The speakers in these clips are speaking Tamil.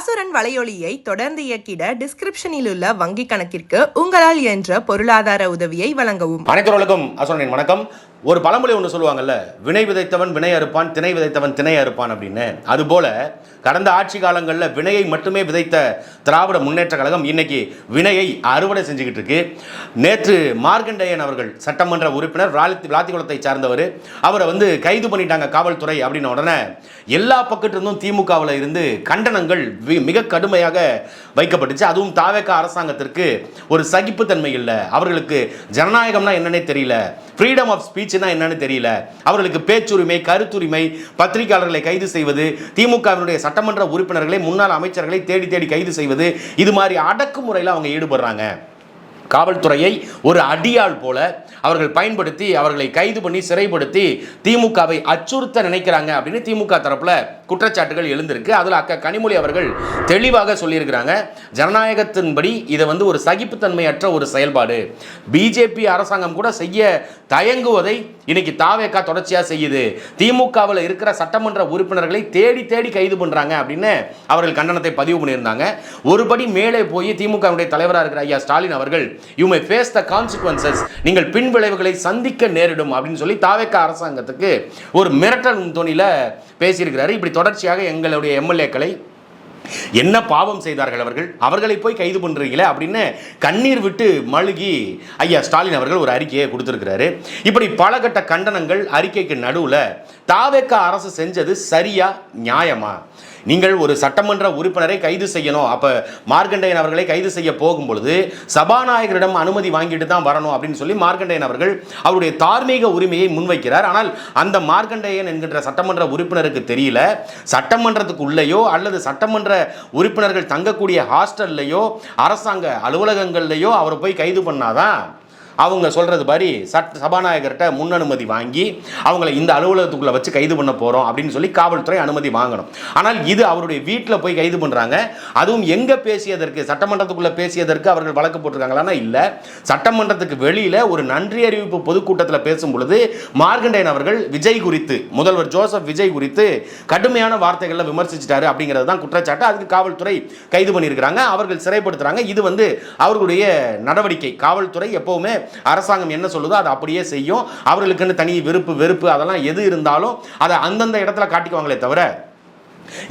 அசுரன் வலையொலியை தொடர்ந்து இயக்கிட டிஸ்கிரிப்ஷனில் உள்ள வங்கி கணக்கிற்கு உங்களால் என்ற பொருளாதார உதவியை வழங்கவும். அனைத்தவர்களுக்கும் அசுரனின் வணக்கம். ஒரு பழமொழி ஒன்று சொல்லுவாங்கல்ல, வினை விதைத்தவன் வினை அறுப்பான், திணை விதைத்தவன் திணை அறுப்பான் அப்படின்னு. அதுபோல கடந்த ஆட்சி காலங்களில் வினையை மட்டுமே விதைத்த திராவிட முன்னேற்ற கழகம் இன்னைக்கு வினையை அறுவடை செஞ்சுக்கிட்டு இருக்கு. நேற்று மார்கண்டேயன் அவர்கள் சட்டமன்ற உறுப்பினர் விளாத்திக்குளத்தை சார்ந்தவர், அவரை கைது பண்ணிட்டாங்க காவல்துறை அப்படின்ன உடனே எல்லா பக்கத்திலிருந்தும் திமுகவில் இருந்து கண்டனங்கள் மிக கடுமையாக வைக்கப்பட்டுச்சு. அதுவும் தாவேக அரசாங்கத்திற்கு ஒரு சகிப்புத்தன்மை இல்லை, அவர்களுக்கு ஜனநாயகம்னா என்னன்னே தெரியல, ஃப்ரீடம் ஆஃப் ஸ்பீச்னா என்னன்னு தெரியல, அவர்களுக்கு பேச்சுரிமை, கருத்துரிமை, பத்திரிகையாளர்களை கைது செய்வது, திமுகவினுடைய சட்டமன்ற உறுப்பினர்களை, முன்னாள் அமைச்சர்களை தேடி தேடி கைது செய்வது, இது மாதிரி அடக்குமுறையில் அவங்க ஈடுபடுறாங்க. காவல்துறையை ஒரு அடியாள் போல அவர்கள் பயன்படுத்தி அவர்களை கைது பண்ணி சிறைப்படுத்தி திமுகவை அச்சுறுத்த நினைக்கிறாங்க அப்படின்னு திமுக தரப்புல குற்றச்சாட்டுகள் எழுந்திருக்கு. அதில் அக்கா கனிமொழி அவர்கள் தெளிவாக சொல்லியிருக்கிறாங்க, ஜனநாயகத்தின்படி இதை ஒரு சகிப்புத்தன்மையற்ற ஒரு செயல்பாடு, பிஜேபி அரசாங்கம் கூட செய்ய தயங்குவதை இன்னைக்கு தாவேகா தொடர்ச்சியாக செய்யுது, திமுகவில் இருக்கிற சட்டமன்ற உறுப்பினர்களை தேடி தேடி கைது பண்றாங்க அப்படின்னு அவர்கள் கண்டனத்தை பதிவு பண்ணியிருந்தாங்க. ஒருபடி மேலே போய் திமுகவுடைய தலைவராக இருக்கிற ஐயா ஸ்டாலின் அவர்கள் you may face the consequences, நீங்கள் பின் விளைவுகளை சந்திக்க நேரிடும் அப்படின்னு சொல்லி தாவேகா அரசாங்கத்துக்கு ஒரு மிரட்டல் தோணியில பேசியிருக்கிறாரு. இப்படி தொடர்ச்சியாக எங்களுடைய எம்எல்ஏக்களை என்ன பாவம் செய்தார்கள் அவர்களை போய் கைது பண்றீங்களே அப்படின்னு கண்ணீர் விட்டு மழுகி ஐயா ஸ்டாலின் அவர்கள் ஒரு அறிக்கையை கொடுத்திருக்கிறாரு. இப்படி பல கட்ட கண்டனங்கள் அறிக்கைக்கு நடுவுல தாவேகா அரசு செஞ்சது சரியா நியாயமா? நீங்கள் ஒரு சட்டமன்ற உறுப்பினரை கைது செய்யணும், அப்ப மார்கண்டேயன் அவர்களை கைது செய்ய போகும் பொழுது சபாநாயகரிடம் அனுமதி வாங்கிட்டு தான் வரணும் அப்படின்னு சொல்லி மார்கண்டேயன் அவர்கள் அவருடைய தார்மீக உரிமையை முன்வைக்கிறார். ஆனால் அந்த மார்கண்டேயன் என்கின்ற சட்டமன்ற உறுப்பினருக்கு தெரியல, சட்டமன்றத்துக்கு உள்ளேயோ அல்லது சட்டமன்ற உறுப்பினர்கள் தங்கக்கூடிய ஹாஸ்டல்லையோ அரசாங்க அலுவலகங்கள்லையோ அவரை போய் கைது பண்ணாதான் அவங்க சொல்றது மாதிரி சபாநாயகர்கிட்ட முன் அனுமதி வாங்கி அவங்களை இந்த அலுவலகத்துக்குள்ள வச்சு கைது பண்ண போறோம் அப்படின்னு சொல்லி காவல்துறை அனுமதி வாங்கணும். ஆனால் இது அவருடைய வீட்டில் போய் கைது பண்றாங்க. அதுவும் எங்க பேசியதற்கு, சட்டமன்றத்துக்குள்ள பேசியதற்கு அவர்கள் வழக்கு போட்டிருக்காங்களா? இல்ல, சட்டமன்றத்துக்கு வெளியில ஒரு நன்றி அறிவிப்பு பொதுக்கூட்டத்தில் பேசும் பொழுது மார்கண்டேயன் அவர்கள் விஜய் குறித்து, முதல்வர் ஜோசப் விஜய் குறித்து கடுமையான வார்த்தைகளை விமர்சிச்சிட்டாரு அப்படிங்கிறது தான் குற்றச்சாட்டு. அதுக்கு காவல்துறை கைது பண்ணியிருக்கிறாங்க, அவர்கள் சிறைப்படுத்துறாங்க. இது அவர்களுடைய நடவடிக்கை. காவல்துறை எப்பவுமே அரசாங்கம் என்ன சொல்லுதோ அதை அப்படியே செய்யும். அவர்களுக்குன்னு தனி வெறுப்பு அதெல்லாம் எது இருந்தாலும் அதை அந்தந்த இடத்துல காட்டிக்குவாங்களே தவிர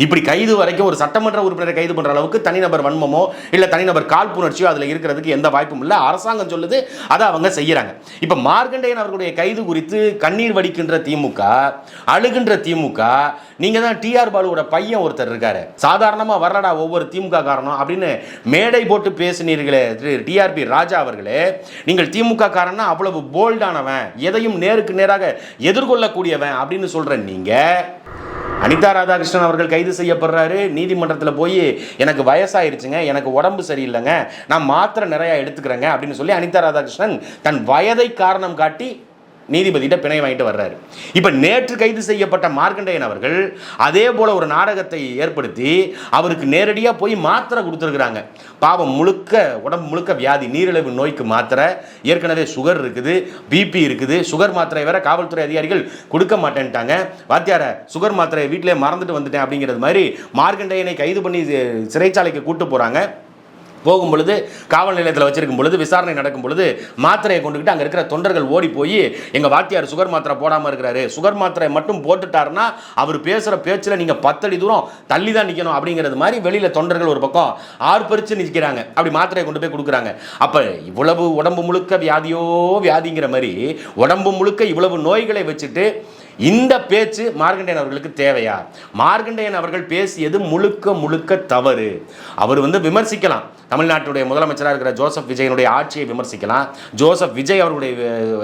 இப்படி கைது வரைக்கும் ஒரு சட்டமன்ற உறுப்பினரை கைது பண்ற அளவுக்கு தனிநபர் வன்மமோ இல்ல தனிநபர் காழ்ப்புணர்ச்சியோ அதுல இருக்கிறதுக்கு எந்த வாய்ப்பும் இல்லை. அரசாங்கம் சொல்லுது, அதை அவங்க செய்யறாங்க. இப்ப மார்கண்டேயன் அவர்களுடைய கைது குறித்து கண்ணீர் வடிக்கின்ற திமுக, அழுகின்ற திமுக, நீங்க தான் டிஆர் பாலுவோட பையன் ஒருத்தர் இருக்காரு, சாதாரணமா வரடா ஒவ்வொரு திமுக காரணம் அப்படின்னு மேடை போட்டு பேசினீர்களே டிஆர்பி ராஜா அவர்களே, நீங்கள் திமுக காரனா அவ்வளவு போல்டானவன், எதையும் நேருக்கு நேராக எதிர்கொள்ளக்கூடியவன் அப்படின்னு சொல்ற நீங்க, அனிதா ராதாகிருஷ்ணன் அவர்கள் கைது செய்யப்படுறாரு, நீதிமன்றத்தில் போய் எனக்கு வயசாயிருச்சுங்க, எனக்கு உடம்பு சரியில்லைங்க, நான் மாத்திரை நிறைய எடுத்துக்கிறேங்க அப்படின்னு சொல்லி அனிதா ராதாகிருஷ்ணன் தன் வயதை காரணம் காட்டி நீதிபதியிட்ட பிணை வாங்கிட்டு வர்றாரு. இப்ப நேற்று கைது செய்யப்பட்ட மார்கண்டேயன் அவர்கள் அதே போல ஒரு நாடகத்தை ஏற்படுத்தி அவருக்கு நேரடியாக போய் மாத்திரை கொடுத்துருக்குறாங்க. பாவம், உடம்பு முழுக்க வியாதி, நீரிழிவு நோய்க்கு மாத்திரை, ஏற்கனவே சுகர் இருக்குது, பிபி இருக்குது, சுகர் மாத்திரை வேற காவல்துறை அதிகாரிகள் கொடுக்க மாட்டேன்ட்டாங்க. வாத்தியார சுகர் மாத்திரை வீட்டிலே மறந்துட்டு வந்துட்டேன் அப்படிங்கிறது மாதிரி மார்கண்டேயனை கைது பண்ணி சிறைச்சாலைக்கு கூட்டு போறாங்க. போகும் பொழுது காவல் நிலையத்தில் வச்சிருக்கும் பொழுது விசாரணை நடக்கும் பொழுது மாத்திரையை கொண்டுகிட்டு அங்கே இருக்கிற தொண்டர்கள் ஓடி போய் எங்க வாத்தியார் சுகர் மாத்திரை போடாமல் இருக்கிறாரு, சுகர் மாத்திரை மட்டும் போட்டுட்டாருன்னா அவர் பேசுகிற பேச்சில் நீங்கள் 10 அடி தூரம் தள்ளி தான் நிற்கணும் அப்படிங்கிறது மாதிரி வெளியில் தொண்டர்கள் ஒரு பக்கம் ஆர்ப்பரிச்சு நிற்கிறாங்க. அப்படி மாத்திரையை கொண்டு போய் கொடுக்குறாங்க. அப்போ இவ்வளவு உடம்பு முழுக்க வியாதியோ வியாதிங்கிற மாதிரி உடம்பு முழுக்க இவ்வளவு நோய்களை வச்சுட்டு இந்த பேச்சு மார்கண்டேயன் அவர்களுக்கு தேவையா? மார்கண்டேயன் அவர்கள் பேசியது முழுக்க தவறு. அவர் விமர்சிக்கலாம், தமிழ்நாட்டுடைய முதலமைச்சராக இருக்கிற ஜோசப் விஜயனுடைய ஆட்சியை விமர்சிக்கலாம், ஜோசப் விஜய் அவர்களுடைய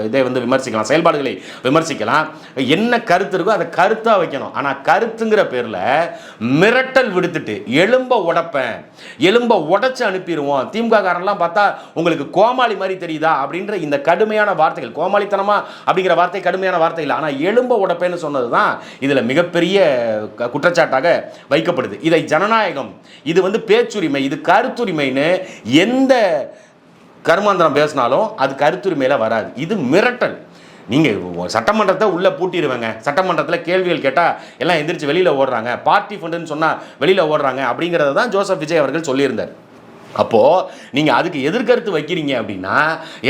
இதை விமர்சிக்கலாம், செயல்பாடுகளை விமர்சிக்கலாம், என்ன கருத்து இருக்கோ அதை கருத்தா வைக்கணும். ஆனா கருத்துங்கிற பேர்ல மிரட்டல் விடுத்துட்டு எலும்ப உடைச்சு அனுப்பிடுவோம், திமுக காரன்லாம் பார்த்தா உங்களுக்கு கோமாளி மாதிரி தெரியுதா அப்படின்ற இந்த கடுமையான வார்த்தைகள், கோமாளித்தனமா அப்படிங்கிற வார்த்தை கடுமையான வார்த்தை இல்லை, ஆனா எலும்ப உடைப்பேன்னு சொன்னதுதான் இதுல மிகப்பெரிய குற்றச்சாட்டாக வைக்கப்படுது. இதை ஜனநாயகம், இது பேச்சுரிமை, இது கருத்துரிமைன்னு எந்த கர்மாந்திரம் பேசினாலும் அது கருத்துரிமையில வராது. இது மிரட்டல். நீங்கள் சட்டமன்றத்தை உள்ளே பூட்டிடுவேங்க, சட்டமன்றத்தில் கேள்விகள் கேட்டால் எல்லாம் எந்திரிச்சு வெளியில் ஓடுறாங்க, பார்ட்டி ஃபண்டுன்னு சொன்னால் வெளியில் ஓடுறாங்க அப்படிங்கிறத தான் ஜோசப் விஜய் அவர்கள் சொல்லியிருந்தார். அப்போது நீங்கள் அதுக்கு எதிர்கருத்து வைக்கிறீங்க அப்படின்னா,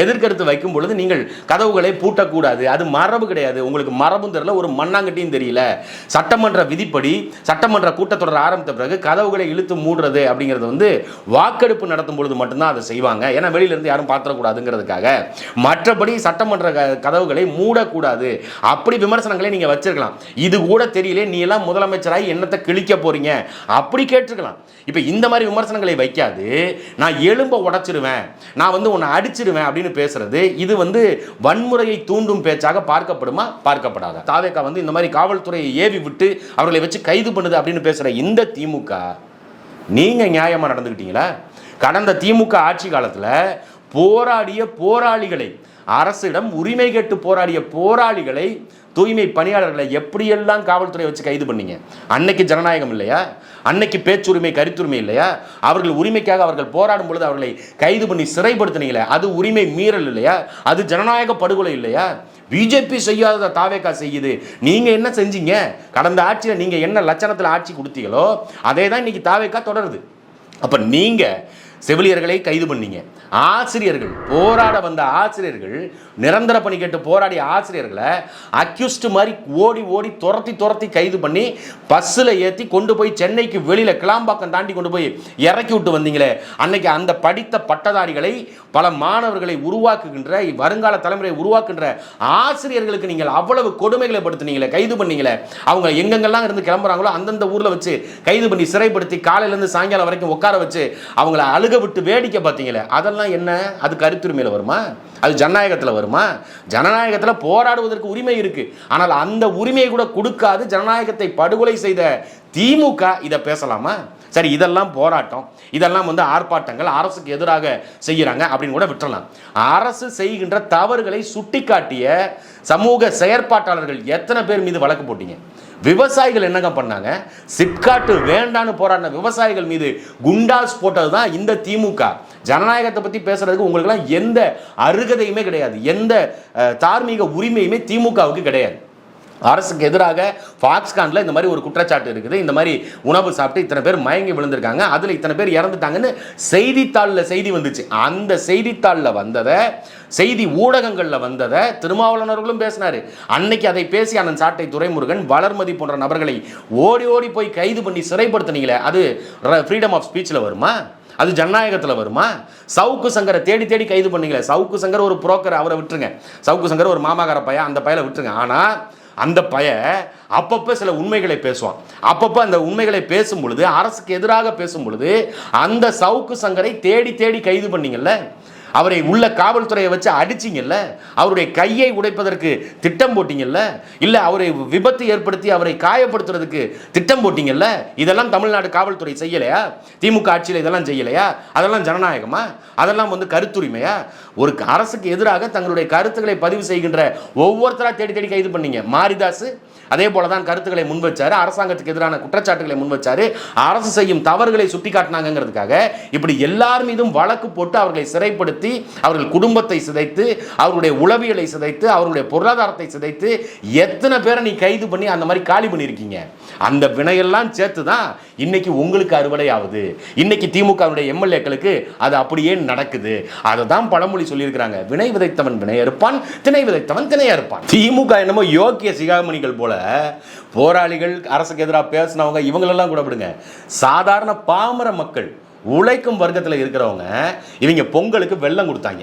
எதிர்கருத்து வைக்கும் பொழுது நீங்கள் கதவுகளை பூட்டக்கூடாது. அது மரபு கிடையாது. உங்களுக்கு மரபும் தெரியல, ஒரு மண்ணாங்கட்டியும் தெரியல. சட்டமன்ற விதிப்படி சட்டமன்ற கூட்டத்தொடர் ஆரம்பித்த பிறகு கதவுகளை இழுத்து மூடுறது அப்படிங்கிறது வாக்கெடுப்பு நடத்தும் பொழுது மட்டும்தான் அதை செய்வாங்க. ஏன்னா வெளியிலேருந்து யாரும் பார்த்துடக்கூடாதுங்கிறதுக்காக. மற்றபடி சட்டமன்ற கதவுகளை மூடக்கூடாது. அப்படி விமர்சனங்களை நீங்கள் வச்சிருக்கலாம். இது கூட தெரியல, நீ எல்லாம் முதலமைச்சராகி என்னத்தை கிழிக்க போறீங்க அப்படி கேட்டிருக்கலாம். இப்போ இந்த மாதிரி விமர்சனங்களை வைக்காது, நான் எலும்பை உடைச்சிருவேன், நான் உன்னை அடிச்சிருவேன் அப்படின்னு பேசுறது இது வன்முறையை தூண்டும் பேச்சாக பார்க்கப்படுமா, பார்க்கப்படாத? தாவேகா இந்த மாதிரி காவல்துறையை ஏவி விட்டு அவர்களை வச்சு கைது பண்ணுது அப்படின்னு பேசுற இந்த திமுக நீங்க நியாயமா நடந்துக்கிட்டீங்களா? கடந்த திமுக ஆட்சி காலத்தில் போராடிய போராளிகளை, அரசிடம் உரிமை கேட்டு போராடிய போராளிகளை, தூய்மை பணியாளர்களை எப்படியெல்லாம் காவல்துறை வச்சு கைது பண்ணீங்க? அன்னைக்கு ஜனநாயகம் இல்லையா? அன்னைக்கு பேச்சுரிமை, கருத்துரிமை இல்லையா? அவர்கள் உரிமைக்காக அவர்கள் போராடும் பொழுது அவர்களை கைது பண்ணி சிறைப்படுத்தினீங்களே, அது உரிமை மீறல் இல்லையா? அது ஜனநாயக படுகொலை இல்லையா? பிஜேபி செய்யாத தாவேகா செய்யுது. நீங்க என்ன செஞ்சீங்க? கடந்த ஆட்சியில் நீங்க என்ன லட்சணத்தில் ஆட்சி கொடுத்தீங்களோ அதே தான் இன்னைக்கு தாவேகா தொடருது. அப்ப நீங்க செவிலியர்களை கைது பண்ணீங்க, ஆசிரியர்கள், போராட வந்த ஆசிரியர்கள், நிரந்தர பணி கேட்டு போராடிய ஆசிரியர்களை அக்யூஸ்ட் மாதிரி ஓடி ஓடி துரத்தி கைது பண்ணி பஸ்ஸில் ஏற்றி கொண்டு போய் சென்னைக்கு வெளியில் கிளாம்பாக்கம் தாண்டி கொண்டு போய் இறக்கி விட்டு வந்தீங்களே. அன்னைக்கு அந்த படித்த பட்டதாரிகளை, பல மாணவர்களை உருவாக்குகின்ற, வருங்கால தலைமுறையை உருவாக்குகின்ற ஆசிரியர்களுக்கு நீங்கள் அவ்வளவு கொடுமைகளை படுத்தினீங்களே, கைது பண்ணீங்களே. அவங்க எங்கெங்கெல்லாம் இருந்து கிளம்புறாங்களோ அந்தந்த ஊரில் வச்சு கைது பண்ணி சிறைப்படுத்தி காலையிலேருந்து சாயங்காலம் வரைக்கும் உட்கார வச்சு அவங்கள அழுக விட்டு வேடிக்கை பார்த்தீங்களே, அதெல்லாம் என்ன? அது கருத்துரிமையில் வருமா? அது ஜனநாயகத்தில் வருமா? ஜனநாயகத்தில் போராடுவதற்கு உரிமை இருக்கு. ஆனால் அந்த உரிமையை கூட கொடுக்காது ஜனநாயகத்தை படுகொலை செய்த திமுக இதை பேசலாமா? சரி, இதெல்லாம் போராட்டம், இதெல்லாம் ஆர்ப்பாட்டங்கள், அரசுக்கு எதிராக செய்கிறாங்க அப்படின்னு கூட விட்டுறலாம். அரசு செய்கின்ற தவறுகளை சுட்டிக்காட்டிய சமூக செயற்பாட்டாளர்கள் எத்தனை பேர் மீது வழக்கு போட்டீங்க? விவசாயிகள் என்னங்க பண்ணாங்க? சிப்காட் வேண்டான்னு போராடின விவசாயிகள் மீது குண்டாஸ் போட்டது தான் இந்த திமுக. ஜனநாயகத்தை பற்றி பேசுறதுக்கு உங்களுக்குலாம் எந்த அருகதையுமே கிடையாது, எந்த தார்மீக உரிமையுமே திமுகவுக்கு கிடையாது. அரசுக்கு எதிராக ஃபாக்ஸ்கானில் இந்த மாதிரி ஒரு குற்றச்சாட்டு இருக்குது, இந்த மாதிரி உணவு சாப்பிட்டு இத்தனை பேர் மயங்கி விழுந்திருக்காங்க, அதில் இத்தனை பேர் இறந்துட்டாங்கன்னு செய்தித்தாளில் செய்தி வந்துச்சு. அந்த செய்தித்தாளில் வந்ததை, செய்தி ஊடகங்களில் வந்ததை திருமாவளவர்களும் பேசினார். அன்னைக்கு அதை பேசி அண்ணன் சாட்டை துரைமுருகன், வளர்மதி போன்ற நபர்களை ஓடி ஓடி போய் கைது பண்ணி சிறைப்படுத்தினீங்களே, அது ஃப்ரீடம் ஆஃப் ஸ்பீச்சில் வருமா? அது ஜனநாயகத்தில் வருமா? சவுக்கு சங்கரை தேடி கைது பண்ணீங்களே. சவுக்கு சங்கர் ஒரு புரோக்கர், அவரை விட்டுருங்க. சவுக்கு சங்கர் ஒரு மாமாகார பையன், அந்த பையனை விட்டுருங்க. ஆனால் அந்த பைய அப்பப்போ சில உண்மைகளை பேசுவான். அப்பப்போ அந்த உண்மைகளை பேசும் பொழுது, அரசுக்கு எதிராக பேசும் பொழுது, அந்த சவுக்கு சங்கரை தேடி கைது பண்ணீங்கல்ல, அவரை உள்ள காவல்துறையை வச்சு அடிச்சிங்கல்ல, அவருடைய கையை உடைப்பதற்கு திட்டம் போட்டீங்கல்ல, இல்லை அவரை விபத்து ஏற்படுத்தி அவரை காயப்படுத்துறதுக்கு திட்டம் போட்டீங்கல்ல. இதெல்லாம் தமிழ்நாடு காவல்துறை செய்யலையா? திமுக ஆட்சியில் இதெல்லாம் செய்யலையா? அதெல்லாம் ஜனநாயகமா? அதெல்லாம் கருத்துரிமையா? ஒரு அரசுக்கு எதிராக தங்களுடைய கருத்துக்களை பதிவு செய்கின்ற ஒவ்வொருத்தரா தேடி கைது பண்ணீங்க. மாரிதாஸ் அதே போலதான் கருத்துக்களை முன்வச்சாரு, அரசாங்கத்துக்கு எதிரான குற்றச்சாட்டுகளை முன்வச்சாரு, அரசு செய்யும் தவறுகளை சுட்டி காட்டினாங்கிறதுக்காக இப்படி எல்லார் மீதும் வழக்கு போட்டு அவர்களை சிறைப்படுத்தி அவர்கள் குடும்பத்தை சிதைத்து, அவருடைய உளவியலை சிதைத்து, அவருடைய பொருளாதாரத்தை சிதைத்து எத்தனை பேரை நீ கைது பண்ணி அந்த மாதிரி காலி பண்ணியிருக்கீங்க. அந்த வினையெல்லாம் சேர்த்து தான் இன்னைக்கு உங்களுக்கு அறுவடை ஆகுது. இன்னைக்கு திமுகவுடைய எம்எல்ஏக்களுக்கு அது அப்படியே நடக்குது. அதை தான் பழமொழி சொல்லியிருக்கிறாங்க, வினை விதைத்தவன் வினை அறுப்பான், திணை விதைத்தவன் திணை அறுப்பான். திமுக என்னமோ யோக்கிய சிகாமணிகள் போல போராளிகள், அரசுக்கு எதிராக பேசினவங்க, இவங்களெல்லாம் கூட விடுங்க. சாதாரண பாமர மக்கள், உழைக்கும் வர்க்கத்தில் இருக்கிறவங்க, இவங்க பொங்கலுக்கு வெள்ளம் கொடுத்தாங்க.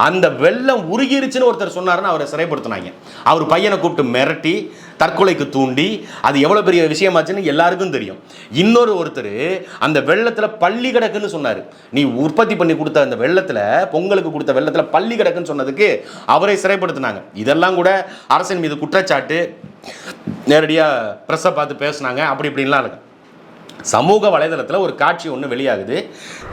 அந்த வெள்ளம் உருகிருச்சுன்னு ஒருத்தர் சொன்னாருன்னு அவரை சிறைப்படுத்தினாங்க. அவர் பையனை கூப்பிட்டு மிரட்டி தற்கொலைக்கு தூண்டி, அது எவ்வளோ பெரிய விஷயமாச்சுன்னு எல்லாருக்கும் தெரியும். ஒருத்தர் அந்த வெள்ளத்தில் பள்ளி கிடக்குன்னு சொன்னார். நீ உற்பத்தி பண்ணி கொடுத்த அந்த வெள்ளத்தில், பொங்கலுக்கு கொடுத்த வெள்ளத்தில் பள்ளி கிடக்குன்னு சொன்னதுக்கு அவரை சிறைப்படுத்தினாங்க. இதெல்லாம் கூட அரசின் மீது குற்றச்சாட்டு, நேரடியாக ப்ரெஸ்ஸை பார்த்து பேசினாங்க, அப்படி இப்படின்லாம் இருக்கு. சமூக வலைதளத்தில் ஒரு காட்சி ஒன்று வெளியாகுது.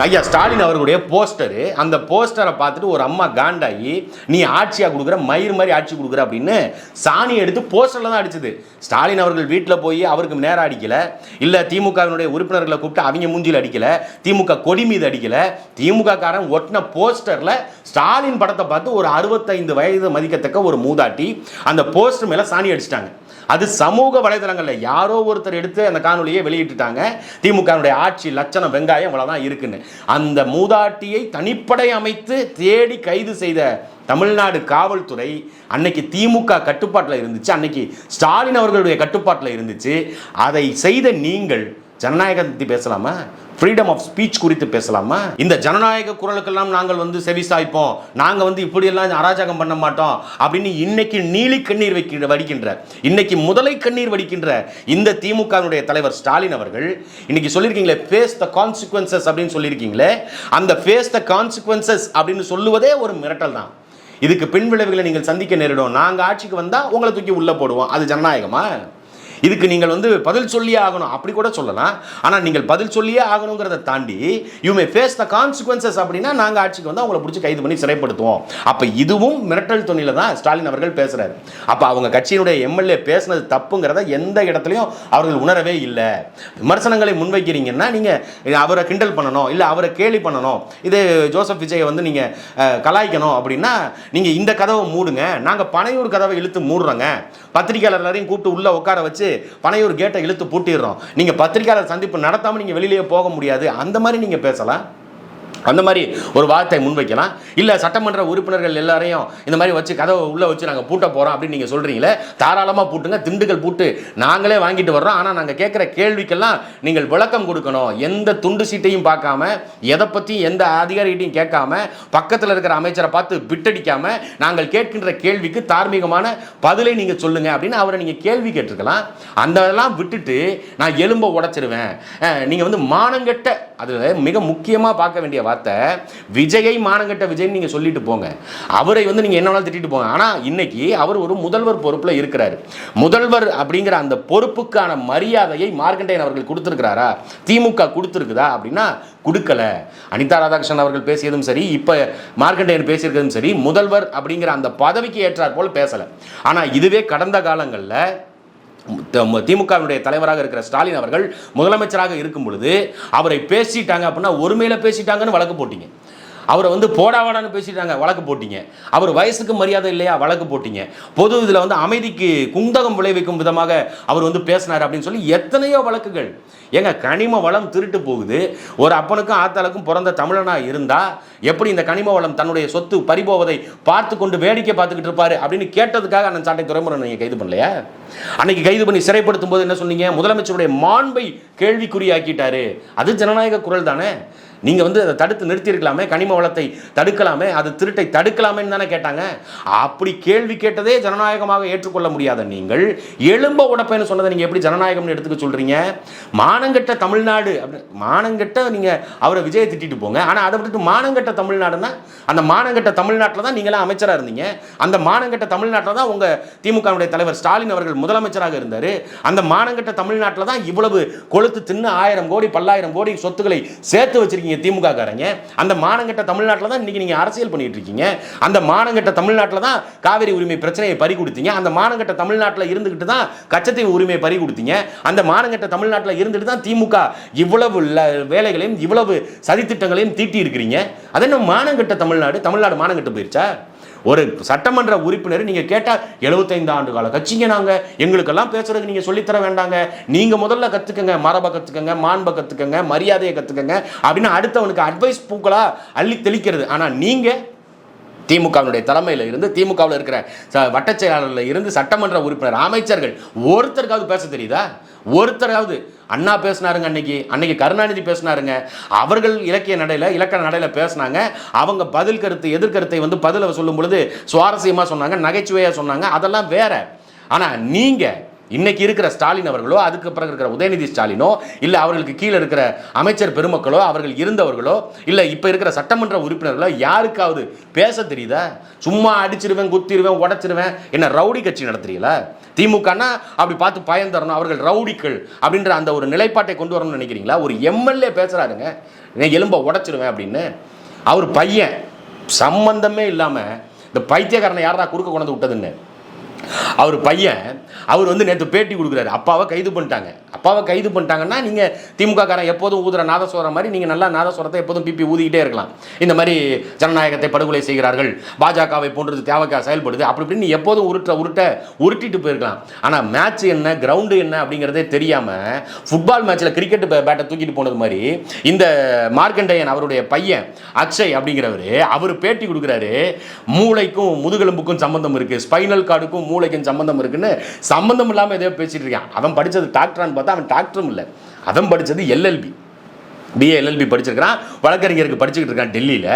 ஐயா ஸ்டாலின் அவர்களுடைய போஸ்டரு. அந்த போஸ்டரை பார்த்துட்டு ஒரு அம்மா காண்டாகி, நீ ஆட்சியாக கொடுக்குற, மயிர் மாதிரி ஆட்சி கொடுக்குற அப்படின்னு சாணி எடுத்து போஸ்டரில் தான் அடிச்சுது. ஸ்டாலின் அவர்கள் வீட்டில் போய் அவருக்கு நேரம் அடிக்கலை, இல்லை திமுகவினுடைய உறுப்பினர்களை கூப்பிட்டு அவங்க மூஞ்சியில் அடிக்கலை, திமுக கொடி மீது அடிக்கலை. திமுக காரன் ஒட்டின போஸ்டரில் ஸ்டாலின் படத்தை பார்த்து ஒரு 65 வயது மதிக்கத்தக்க ஒரு மூதாட்டி அந்த போஸ்டர் மேலே சாணி அடிச்சிட்டாங்க. அது சமூக வலைதளங்களில் யாரோ ஒருத்தர் எடுத்து அந்த காணொலியை வெளியிட்டுட்டாங்க. திமுகவுடைய ஆட்சி லட்சணம் வெங்காயம் இவ்வளவுதான் இருக்குன்னு. அந்த மூதாட்டியை தனிப்படை அமைத்து தேடி கைது செய்த தமிழ்நாடு காவல்துறை அன்னைக்கு திமுக கட்டுப்பாட்டில் இருந்துச்சு, அன்னைக்கு ஸ்டாலின் அவர்களுடைய கட்டுப்பாட்டில் இருந்துச்சு. அதை செய்த நீங்கள் ஜனநாயகத்தை பேசலாமா? ஃப்ரீடம் ஆஃப் ஸ்பீச் குறித்து பேசலாமா? இந்த ஜனநாயக குரலுக்கெல்லாம் நாங்கள் செவி சாய்ப்போம், நாங்கள் இப்படியெல்லாம் அராஜகம் பண்ண மாட்டோம் அப்படின்னு இன்னைக்கு நீலி கண்ணீர் வடிக்கின்ற, இன்னைக்கு முதலை கண்ணீர் வடிக்கின்ற இந்த திமுகவுடைய தலைவர் ஸ்டாலின் அவர்கள் இன்னைக்கு சொல்லியிருக்கீங்களே ஃபேஸ் த கான்சிக்வன்சஸ் அப்படின்னு சொல்லியிருக்கீங்களே, அந்த ஃபேஸ் த கான்சிக்வன்சஸ் அப்படின்னு சொல்லுவதே ஒரு மிரட்டல் தான். இதுக்கு பின் விளைவுகளை நீங்கள் சந்திக்க நேரிடும். நாங்கள் ஆட்சிக்கு வந்தால் உங்களை தூக்கி உள்ளே போடுவோம். அது ஜனநாயகமா? இதுக்கு நீங்கள் பதில் சொல்லியே ஆகணும் அப்படி கூட சொல்லலாம். ஆனால் நீங்கள் பதில் சொல்லியே ஆகணுங்கிறத தாண்டி you may face the consequences அப்படின்னா நாங்கள் ஆட்சிக்கு வந்து அவங்களை பிடிச்சி கைது பண்ணி சிறைப்படுத்துவோம். அப்போ இதுவும் மிரட்டல் துணியில் தான் ஸ்டாலின் அவர்கள் பேசுகிறார். அப்போ அவங்க கட்சியினுடைய எம்எல்ஏ பேசுனது தப்புங்கிறத எந்த இடத்துலையும் அவர்கள் உணரவே இல்லை. விமர்சனங்களை முன்வைக்கிறீங்கன்னா நீங்கள் அவரை கிண்டல் பண்ணணும், இல்லை அவரை கேலி பண்ணணும், இது ஜோசப் விஜயை நீங்கள் கலாய்க்கணும் அப்படின்னா நீங்கள் இந்த கதவை மூடுங்க, நாங்கள் பனையூர் கதவை இழுத்து மூடுறோங்க, பத்திரிகையாளர் எல்லாரையும் கூப்பிட்டு உள்ளே உட்கார வச்சு பனையூர் கேட்டை இழுத்து பூட்டிடுறோம், நீங்க பத்திரிகையாளர் சந்திப்பு நடத்தாம நீங்க வெளியிலேயே போக முடியாது, அந்த மாதிரி நீங்க பேசலாம், அந்த மாதிரி ஒரு வார்த்தை முன்வைக்கலாம். இல்லை சட்டமன்ற உறுப்பினர்கள் எல்லாரையும் இந்த மாதிரி வச்சு கதவை உள்ளே வச்சு நாங்கள் பூட்ட போகிறோம் அப்படின்னு நீங்கள் சொல்கிறீங்களே, தாராளமாக பூட்டுங்க, திண்டுகள் பூட்டு, நாங்களே வாங்கிட்டு வர்றோம். ஆனால் நாங்கள் கேட்குற கேள்விக்கெல்லாம் நீங்கள் விளக்கம் கொடுக்கணும். எந்த துண்டு சீட்டையும் பார்க்காம, எதை பற்றியும் எந்த அதிகாரிகிட்டையும் கேட்காம, பக்கத்தில் இருக்கிற அமைச்சரை பார்த்து பிட்டடிக்காம, நாங்கள் கேட்கின்ற கேள்விக்கு தார்மீகமான பதிலை நீங்கள் சொல்லுங்கள் அப்படின்னு அவரை நீங்கள் கேள்வி கேட்டிருக்கலாம். அதெல்லாம் விட்டுட்டு நான் எலும்பை உடைச்சிருவேன், நீங்கள் மானங்கெட்ட, அது மிக முக்கியமாக பார்க்க வேண்டிய வார்த்தை, விஜயை மானங்கட்ட விஜய் நீங்க சொல்லிட்டு போங்க, அவரை நீங்க என்ன வேணாலும் திட்டிட்டு போங்க. ஆனா இன்னைக்கு அவர் ஒரு முதல்வர் பொறுப்புல இருக்கிறார். முதல்வர் அப்படிங்கிற அந்த பொறுப்புக்கான மரியாதையை மார்க்கண்டேயன் அவர்கள் கொடுத்திருக்கிறாரா? திமுக கொடுத்திருக்குதா அப்படின்னா கொடுக்கல. அனிதா ராதாகிருஷ்ணன் அவர்கள் பேசியதும் சரி, இப்ப மார்க்கண்டேயன் பேசியிருக்கிறதும் சரி, முதல்வர் அப்படிங்கிற அந்த பதவிக்கு ஏற்றார் போல பேசல. ஆனா இதுவே கடந்த காலங்களில் திமுகவினுடைய தலைவராக இருக்கிற ஸ்டாலின் அவர்கள் முதலமைச்சராக இருக்கும் பொழுது அவரை பேசிட்டாங்க அப்படின்னா ஒருமையில பேசிட்டாங்கன்னு வழக்கு போட்டீங்க. அவரை போடாவாடான்னு பேசிட்டாங்க, வழக்கு போட்டீங்க. அவர் வயசுக்கு மரியாதை இல்லையா, வழக்கு போட்டீங்க. பொது இதில் அமைதிக்கு குந்தகம் விளைவிக்கும் விதமாக அவர் பேசினார் அப்படின்னு சொல்லி எத்தனையோ வழக்குகள். ஏங்க கனிம வளம் திருட்டு போகுது, ஒரு அப்பனுக்கும் ஆத்தாளுக்கும் பிறந்த தமிழனா இருந்தா எப்படி இந்த கனிம வளம் தன்னுடைய சொத்து பறிபோவதை பார்த்து கொண்டு வேடிக்கை பார்த்துக்கிட்டு இருப்பாரு அப்படின்னு கேட்டதுக்காக அண்ணன் சாட்டை துரைமுருகன் நீங்க கைது பண்ணலையா? அன்னைக்கு கைது பண்ணி சிறைப்படுத்தும் போது என்ன சொன்னீங்க? முதலமைச்சருடைய மாண்பை கேள்விக்குறியாக்கிட்டாரு. அது ஜனநாயக குரல் தானே? நீங்கள் அதை தடுத்து நிறுத்தியிருக்கலாமே, கனிம வளத்தை தடுக்கலாமே, அது திருட்டை தடுக்கலாமேன்னு தானே கேட்டாங்க. அப்படி கேள்வி கேட்டதே ஜனநாயகமாக ஏற்றுக்கொள்ள முடியாத நீங்கள் எலும்ப உடப்பேன்னு சொன்னதை நீங்கள் எப்படி ஜனநாயகம்னு எடுத்துக்க சொல்கிறீங்க? மானங்கட்ட தமிழ்நாடு அப்படி மானங்கட்ட நீங்கள் அவரை விஜயை திட்டிட்டு போங்க. ஆனால் அதை விட்டுட்டு மானங்கட்ட தமிழ்நாடுன்னா அந்த மானங்கட்ட தமிழ்நாட்டில் தான் நீங்களாம் அமைச்சராக இருந்தீங்க. அந்த மானங்கட்ட தமிழ்நாட்டில் தான் உங்கள் திமுகவுடைய தலைவர் ஸ்டாலின் அவர்கள் முதலமைச்சராக இருந்தார். அந்த மானங்கட்ட தமிழ்நாட்டில் தான் இவ்வளவு கொளுத்து தின்னு 1000 கோடி 10,000 கோடி சொத்துக்களை சேர்த்து வச்சிருக்கீங்க திமுக காரங்க. அந்த மானங்கட்ட தமிழ்நாட்டில் தான் இன்னைக்கு நீங்க அரசியல் பண்ணிட்டு இருக்கீங்க. அந்த மானங்கட்ட தமிழ்நாட்டில் தான் காவிரி உரிமை பிரச்சனையை பறி கொடுத்தீங்க. அந்த மானங்கட்ட தமிழ்நாட்டில் இருந்துகிட்டு தான் கச்சத்தீவு உரிமையை பறி கொடுத்தீங்க. அந்த மானங்கட்ட தமிழ்நாட்டில் இருந்துட்டு தான் திமுக இவ்வளவு வேலைகளையும் இவ்வளவு சதித்திட்டங்களையும் தீட்டி இருக்கிறீங்க. அது என்ன மானங்கட்ட தமிழ்நாடு? தமிழ்நாடு மானங்கட்ட போயிருச்சா? ஒரு சட்டமன்ற உறுப்பினர் நீங்க கேட்டா 75 ஆண்டு கால கட்சிங்க, நாங்க எங்களுக்கெல்லாம் பேசுறதுக்கு நீங்க சொல்லித்தர வேண்டாங்க, நீங்க முதல்ல கத்துக்கங்க, மரபை கத்துக்கங்க, மாண்பை கத்துக்கங்க, மரியாதையை கத்துக்கங்க அப்படின்னு அடுத்தவனுக்கு அட்வைஸ் பூக்களா அள்ளி தெளிக்கிறது. ஆனா நீங்க திமுகவுடைய தலைமையில் இருந்து, திமுகவில் இருக்கிற வட்டச் செயலாளர்ல இருந்து, சட்டமன்ற உறுப்பினர், அமைச்சர்கள் ஒருத்தருக்காவது பேச தெரியுதா? ஒருத்தராவது அண்ணா பேசினாருங்க, அன்னைக்கு கருணாநிதி பேசினாருங்க, அவர்கள் இலக்கண நடையில பேசினாங்க. அவங்க பதில் கருத்து எதிர்கருத்தை பதில சொல்லும் பொழுது சுவாரஸ்யமா சொன்னாங்க, நகைச்சுவையா சொன்னாங்க, அதெல்லாம் வேற. ஆனா நீங்க இன்னைக்கு இருக்கிற ஸ்டாலின் அவர்களோ, அதுக்கு பிறகு இருக்கிற உதயநிதி ஸ்டாலினோ, இல்லை அவர்களுக்கு கீழே இருக்கிற அமைச்சர் பெருமக்களோ, அவர்கள் இருந்தவர்களோ, இல்லை இப்போ இருக்கிற சட்டமன்ற உறுப்பினர்களோ யாருக்காவது பேச தெரியுதா? சும்மா அடிச்சிருவேன், குத்திடுவேன், உடச்சிருவேன், என்ன ரவுடி கட்சி நடத்துறீங்களா? திமுகனா அப்படி பார்த்து பயம் தரணும், அவர்கள் ரவுடிகள் அப்படின்ற அந்த ஒரு நிலைப்பாட்டை கொண்டு வரணும்னு நினைக்கிறீங்களா? ஒரு எம்எல்ஏ பேசுறாருங்க, எலும்பை உடச்சிருவேன் அப்படின்னு. அவர் பையன் சம்பந்தமே இல்லாமல் இந்த பைத்தியக்காரனை யாரா குறுக்க கொண்டு விட்டதுன்னு அவர் பையன் அவர் வந்து நேற்று பேட்டி கொடுக்குறாரு. அப்பாவை கைது பண்ணிட்டாங்க. அப்பாவை கைது பண்ணிட்டாங்கன்னா நீங்கள் திமுக காரன் எப்போதும் ஊதுற நாதஸ்வரம் மாதிரி நீங்கள் நல்லா நாதஸ்வரத்தை எப்போதும் பிப்பி ஊதிக்கிட்டே இருக்கலாம். இந்த மாதிரி ஜனநாயகத்தை படுகொலை செய்கிறார்கள், பாஜகவை போன்றது தேவைக்காக செயல்படுது, அப்படி இப்படின்னு நீ எப்போதும் உருட்டிட்டு போயிருக்கலாம். ஆனால் மேட்ச் என்ன, கிரவுண்டு என்ன அப்படிங்கிறதே தெரியாமல் ஃபுட்பால் மேட்ச்சில் கிரிக்கெட் பேட்டை தூக்கிட்டு போனது மாதிரி இந்த மார்க்கண்டேயன் அவருடைய பையன் அக்ஷய் அப்படிங்கிறவர் அவர் பேட்டி கொடுக்குறாரு. மூளைக்கும் முதுகெலும்புக்கும் சம்பந்தம் இருக்குது, ஸ்பைனல் கார்டுக்கும் மூளைக்கும் சம்பந்தம் இருக்குன்னு சம்பந்தம் இல்லாமல் எதையோ பேசிட்டு இருக்கான். அவன் படித்தது டாக்டரான்னு பார்த்தா அவன் டாக்டரும் இல்லை, அவன் படித்தது எல்எல்பி, பிஏ எல்எல்பி படிச்சிருக்கிறான், வழக்கறிஞருக்கு படிச்சுக்கிட்டு இருக்கான் டெல்லியில்.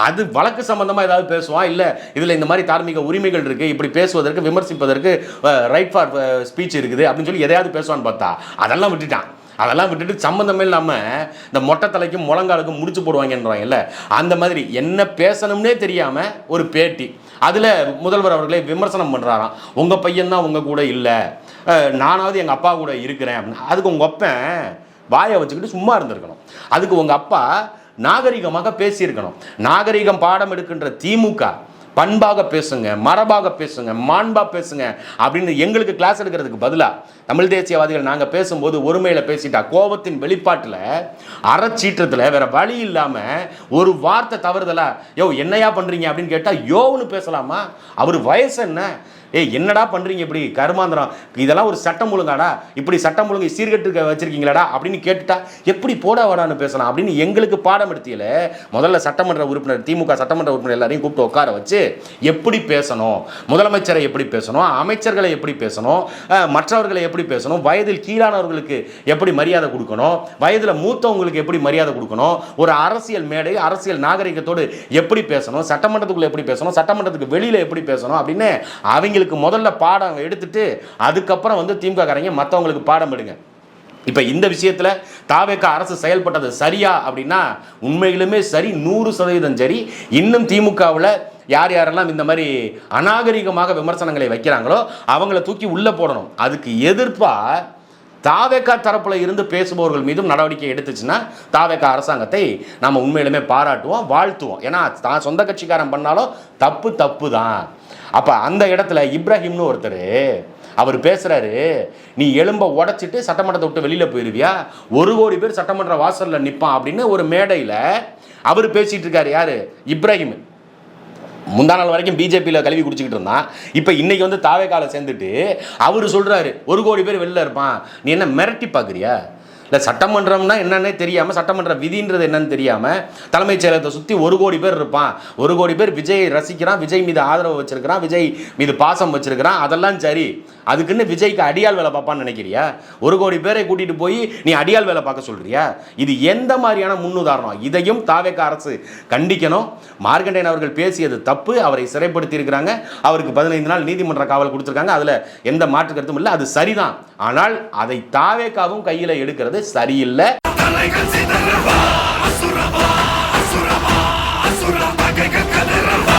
அது வழக்கு சம்பந்தமாக ஏதாவது பேசுவான், இல்லை இதில் இந்த மாதிரி தார்மீக உரிமைகள் இருக்குது, இப்படி பேசுவதற்கு விமர்சிப்பதற்கு ரைட் ஃபார் ஸ்பீச் இருக்குது அப்படின்னு சொல்லி எதையாவது பேசுவான்னு பார்த்தா அதெல்லாம் விட்டுட்டான். அதெல்லாம் விட்டுட்டு சம்மந்தமே இல்லாமல் இந்த மொட்டை தலைக்கும் முழங்காலுக்கும் முடிச்சு போடுவாங்கன்றாங்கல்ல, அந்த மாதிரி என்ன பேசணும்னே தெரியாமல் ஒரு பேட்டி. அதில் முதல்வர் அவர்களே விமர்சனம் பண்ணுறாராம், உங்கள் பையன்தான் உங்கள் கூட இல்லை, நானாவது எங்கள் அப்பா கூட இருக்கிறேன் அப்படின்னு. அதுக்கு உங்கள் அப்பன் வாயை வச்சுக்கிட்டு சும்மா இருந்திருக்கணும். அதுக்கு உங்கள் அப்பா நாகரிகமாக பேசியிருக்கணும். நாகரிகம் பாடம் எடுக்கின்ற திமுக பண்பாக பேசுங்க, மரபாக பேசுங்க, மாண்பா பேசுங்க அப்படின்னு எங்களுக்கு கிளாஸ் எடுக்கிறதுக்கு பதிலாக தமிழ் தேசியவாதிகள் நாங்கள் பேசும்போது ஒருமையில் பேசிட்டா கோபத்தின் வெளிப்பாட்டில் அறச்சீற்றத்தில் வேற வழி இல்லாமல் ஒரு வார்த்தை தவறுதலா யோ என்னையா பண்ணுறீங்க அப்படின்னு கேட்டால் யோன்னு பேசலாமா? அவர் வயசு என்ன? என்னடா பண்ணுறீங்க இப்படி கருமாந்திரம், இதெல்லாம் ஒரு சட்டம் ஒழுங்காடா, இப்படி சட்டம் ஒழுங்கை சீர்கட்டு வச்சிருக்கீங்களாடா அப்படின்னு கேட்டுட்டா எப்படி போடா வாடான்னு பேசலாம் அப்படின்னு எங்களுக்கு பாடம் எடுத்தியல. முதல்ல சட்டமன்ற உறுப்பினர், திமுக சட்டமன்ற உறுப்பினர் எல்லாரையும் கூப்பிட்டு உட்கார வச்சு எப்படி பேசணும், முதலமைச்சரை எப்படி பேசணும், அமைச்சர்களை எப்படி பேசணும், மற்றவர்களை எப்படி பேசணும், வயதில் கீழானவர்களுக்கு எப்படி மரியாதை கொடுக்கணும், வயதில் மூத்தவங்களுக்கு எப்படி மரியாதை கொடுக்கணும், ஒரு அரசியல் மேடை அரசியல் நாகரிகத்தோடு எப்படி பேசணும், சட்டமன்றத்துக்குள்ள எப்படி பேசணும், சட்டமன்றத்துக்கு வெளியில் எப்படி பேசணும் அப்படின்னு அவங்களுக்கு முதல்ல பாடம் எடுத்துட்டு அதுக்கப்புறம் வந்து திமுக காரங்க மற்றவங்களுக்கு பாடம் எடுங்க. இப்போ இந்த விஷயத்தில் தாவேக அரசு செயல்பட்டது சரியா அப்படின்னா உண்மையிலுமே சரி, 100% சரி. இன்னும் திமுகவில் யார் யாரெல்லாம் இந்த மாதிரி அநாகரிகமாக விமர்சனங்களை வைக்கிறாங்களோ அவங்கள தூக்கி உள்ளே போடணும். அதுக்கு எதிர்ப்பாக தாவேக தரப்பில் இருந்து பேசுபவர்கள் மீதும் நடவடிக்கை எடுத்துச்சுன்னா தாவேக அரசாங்கத்தை நாம் உண்மையிலுமே பாராட்டுவோம், வாழ்த்துவோம். ஏன்னா தான் சொந்த கட்சிக்காரன் பண்ணாலும் தப்பு தான். அப்போ அந்த இடத்துல இப்ராஹிம்னு ஒருத்தர் அவர் பேசுகிறாரு, நீ எலும்பை உடைச்சிட்டு சட்டமன்றத்தை விட்டு வெளியில் போயிருவியா, 1 கோடி பேர் சட்டமன்ற வாசலில் நிற்பான் அப்படின்னு ஒரு மேடையில் அவர் பேசிகிட்டு இருக்காரு. யார்? இப்ராஹிம். முந்தா நாள் வரைக்கும் பிஜேபியில் கல்வி குடிச்சிக்கிட்டு இருந்தான், இப்போ இன்னைக்கு வந்து தாவேகால சேர்ந்துட்டு அவர் சொல்கிறாரு 1 கோடி பேர் வெளில இருப்பான். நீ என்ன மிரட்டி பார்க்குறியா? இல்லை சட்டமன்றம்னா என்னன்னே தெரியாமல், சட்டமன்ற விதின்றது என்னன்னு தெரியாமல் தலைமைச் செயலகத்தை சுற்றி 1 கோடி பேர் இருப்பான். 1 கோடி பேர் விஜய் ரசிக்கிறான், விஜய் மீது ஆதரவு வச்சிருக்கிறான், விஜய் மீது பாசம் வச்சிருக்கிறான், அதெல்லாம் சரி. அதுக்குன்னு விஜய்க்கு அடியால் வேலை பார்ப்பான்னு நினைக்கிறியா? 1 கோடி பேரை கூட்டிகிட்டு போய் நீ அடியால் வேலை பார்க்க சொல்கிறியா? இது எந்த மாதிரியான முன்னுதாரணம்? இதையும் தாவேக அரசு கண்டிக்கணும். மார்க்கண்டேயன் அவர்கள் பேசியது தப்பு, அவரை சிறைப்படுத்தி இருக்கிறாங்க, அவருக்கு 15 நாள் நீதிமன்ற காவல் கொடுத்துருக்காங்க, அதில் எந்த மாற்று கருத்தும் இல்லை, அது சரிதான். ஆனால் அதை தாவேகாவும் கையில் எடுக்கிறது சரியில்லை.